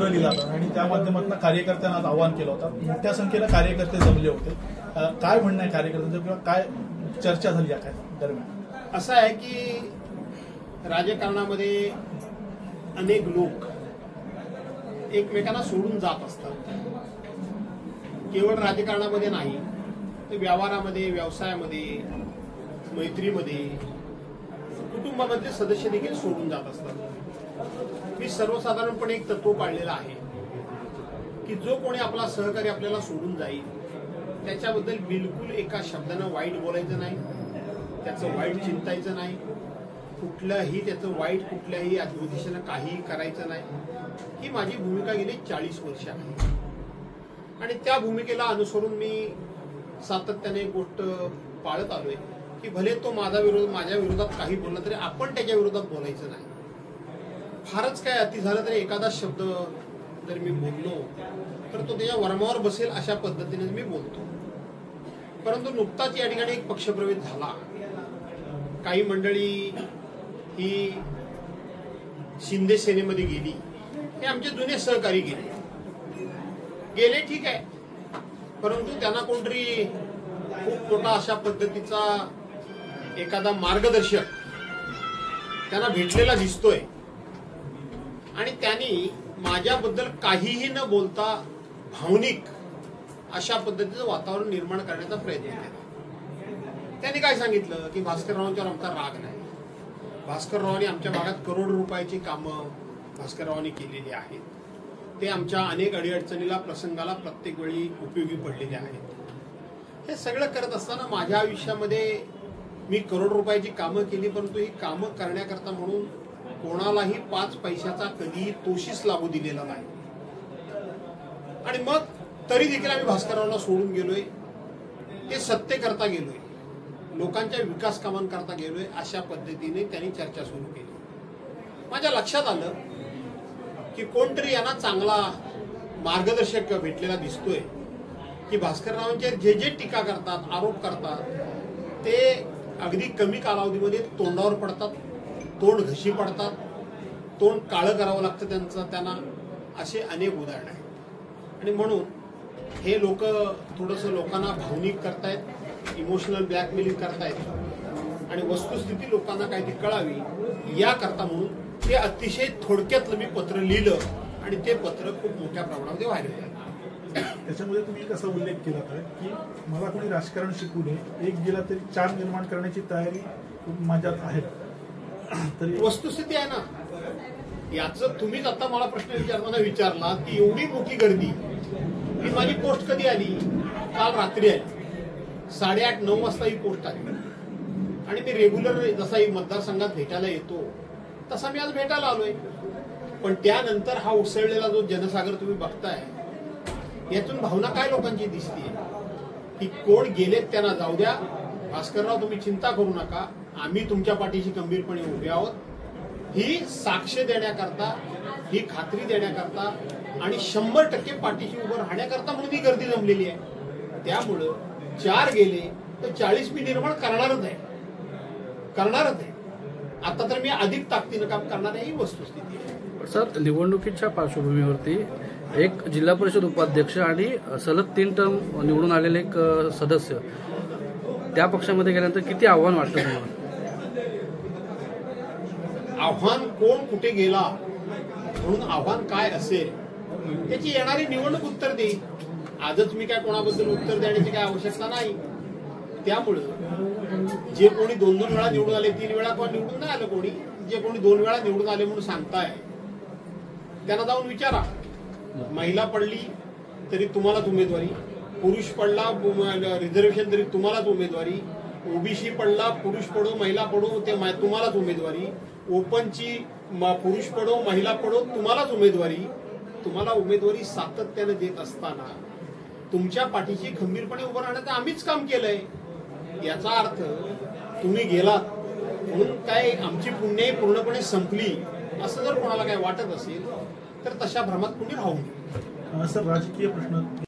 लिहिला होता आणि त्या माध्यमातून कार्यकर्त्यांना आवाहन केलं होतं. मोठ्या संख्येने कार्यकर्ते जमले होते. काय म्हणणं आहे कार्यकर्त्यांचं किंवा काय चर्चा झाली या काय दरम्यान? असं आहे की राजकारणामध्ये अनेक लोक एकमेकांना सोडून जात असतात. केवळ राजकारणामध्ये नाही तर व्यवहारामध्ये, व्यवसायामध्ये, मैत्रीमध्ये, कुटुंबामधले सदस्य देखील सोडून जात असतात. मी सर्वसाधारणपणे एक तत्व पाळलेलं आहे की जो कोणी आपला सहकारी आपल्याला सोडून जाईल त्याच्याबद्दल बिलकुल एका शब्दानं वाईट बोलायचं नाही, त्याचं वाईट चिंतायचं नाही, कुठलंही त्याचं वाईट कुठल्याही दिशेनं काहीही करायचं नाही. ही माझी भूमिका गेली 40 वर्ष आहे आणि त्या भूमिकेला अनुसरून मी सातत्याने एक गोष्ट पाळत आलोय की भले तो माझ्या विरोधात काही बोलला तरी आपण त्याच्या विरोधात बोलायचं नाही. फारच काय अति झालं तरी एखादा शब्द जर मी बोललो तर तो त्याच्या वर्मावर बसेल अशा पद्धतीने मी बोलतो. परंतु नुकताच या ठिकाणी एक पक्षप्रवेश झाला. काही मंडळी ही शिंदे सेनेमध्ये गेली. हे आमचे जुने सहकारी गेले ठीक आहे, परंतु त्यांना कोणतरी खूप मोठा अशा पद्धतीचा एखादा मार्गदर्शक त्यांना भेटलेला दिसतोय आणि त्यांनी माझ्याबद्दल काहीही न बोलता भावनिक अशा पद्धतीचं वातावरण निर्माण करण्याचा प्रयत्न केला. त्यांनी काय सांगितलं की भास्कररावांच्यावर आमचा राग नाही. भास्कररावांनी आमच्या भागात करोड रुपयाची कामं भास्कररावांनी केलेली आहेत. ते आमच्या अनेक अडीअडचणीला, प्रसंगाला प्रत्येक वेळी उपयोगी पडलेले आहेत. हे सगळं करत असताना माझ्या आयुष्यामध्ये मी करोड रुपयाची कामं केली, परंतु ही कामं करण्याकरता म्हणून कोणालाही 5 पैशाचा कधीही तोशीस लागू दिलेला नाही. आणि मग तरी देखील आम्ही भास्कररावांना सोडून गेलोय. ते सत्य करता गेलोय, लोकांच्या विकास कामांकरता गेलोय, अशा पद्धतीने त्यांनी चर्चा सुरू केली. माझ्या लक्षात आलं की कोणतरी यांना चांगला मार्गदर्शक भेटलेला दिसतोय की भास्कररावांचे जे जे टीका करतात, आरोप करतात, ते अगदी कमी कालावधीमध्ये तोंडावर पडतात, तोंड घशी पडतात, तोंड काळं करावं लागतं त्यांना. असे अनेक उदाहरण आहेत. आणि म्हणून हे लोक थोडंसं लोकांना भावनिक करतायत, इमोशनल ब्लॅकमेलिंग करतायत आणि वस्तुस्थिती लोकांना काहीतरी कळावी याकरता म्हणून ते अतिशय थोडक्यातलं मी पत्र लिहिलं आणि ते पत्र खूप मोठ्या प्रमाणामध्ये व्हायरल झालं. त्याच्यामध्ये तुम्ही एक असा उल्लेख केला आहे की मला कोणी राजकारण शिकू नये, एक गेला तरी 4 निर्माण करण्याची तयारी माझ्यात आहे. तरी वस्तुस्थिती आहे ना. याचं तुम्हीच आता मला प्रश्न विचारताना विचारला की एवढी मोठी गर्दी. ही माझी पोस्ट कधी आली? काल रात्री आली. 8:30-9 वाजता ही पोस्ट आली आणि मी रेग्युलर जसा ही मतदारसंघात भेटायला येतो तसा मी आज भेटायला आलोय. पण त्यानंतर हा उसळलेला जो जनसागर तुम्ही बघताय यातून भावना काय लोकांची दिसतीये की कोण गेलेत त्यांना जाऊ द्या, भास्करराव तुम्ही चिंता करू नका, आम्ही तुमच्या पाठीशी गंभीरपणे उभे आहोत. ही साक्ष देण्याकरता, ही खात्री देण्याकरता आणि 100% पाठीशी उभं राहण्याकरता म्हणून ही गर्दी जमलेली आहे. त्यामुळं 4 गेले तर 40 मी निर्माण करणारच आहे. आता तर मी अधिक ताकदीनं काम करणार आहे, ही वस्तुस्थिती आहे. सर, निवडणुकीच्या पार्श्वभूमीवरती एक जिल्हा परिषद उपाध्यक्ष आणि सलग 3 टर्म निवडून आलेले एक सदस्य त्या पक्षामध्ये गेल्यानंतर किती आव्हान वाटतं तुम्हाला? आव्हान कोण कुठे गेला म्हणून आव्हान काय असेल त्याची येणारी निवडणूक उत्तर देईल. आजच मी काय कोणाबद्दल उत्तर देण्याची काय आवश्यकता नाही. त्यामुळं जे कोणी 2-2 वेळा निवडून आले, 3 वेळा कोण निवडून नाही आलं, कोणी जे कोणी 2 वेळा निवडून आले म्हणून सांगताय त्यांना जाऊन विचारा. महिला पडली तरी तुम्हालाच उमेदवारी, पुरुष पडला रिझर्वेशन तरी तुम्हालाच उमेदवारी, ओबीसी पडला, पुरुष पडो महिला पडो ते तुम्हालाच उमेदवारी, ओपनची पुरुष पडो महिला पडो तुम्हालाच उमेदवारी. तुम्हाला उमेदवारी सातत्याने देत असताना तुमच्या पाठीशी खंबीरपणे उभं राहण्याचं आम्हीच काम केलंय. याचा अर्थ तुम्ही गेलात म्हणून काय आमची पुण्याई पूर्णपणे संपली असं जर कोणाला काय वाटत असेल तर तशा भ्रमात कुणी राहू नये. सर, राजकीय प्रश्न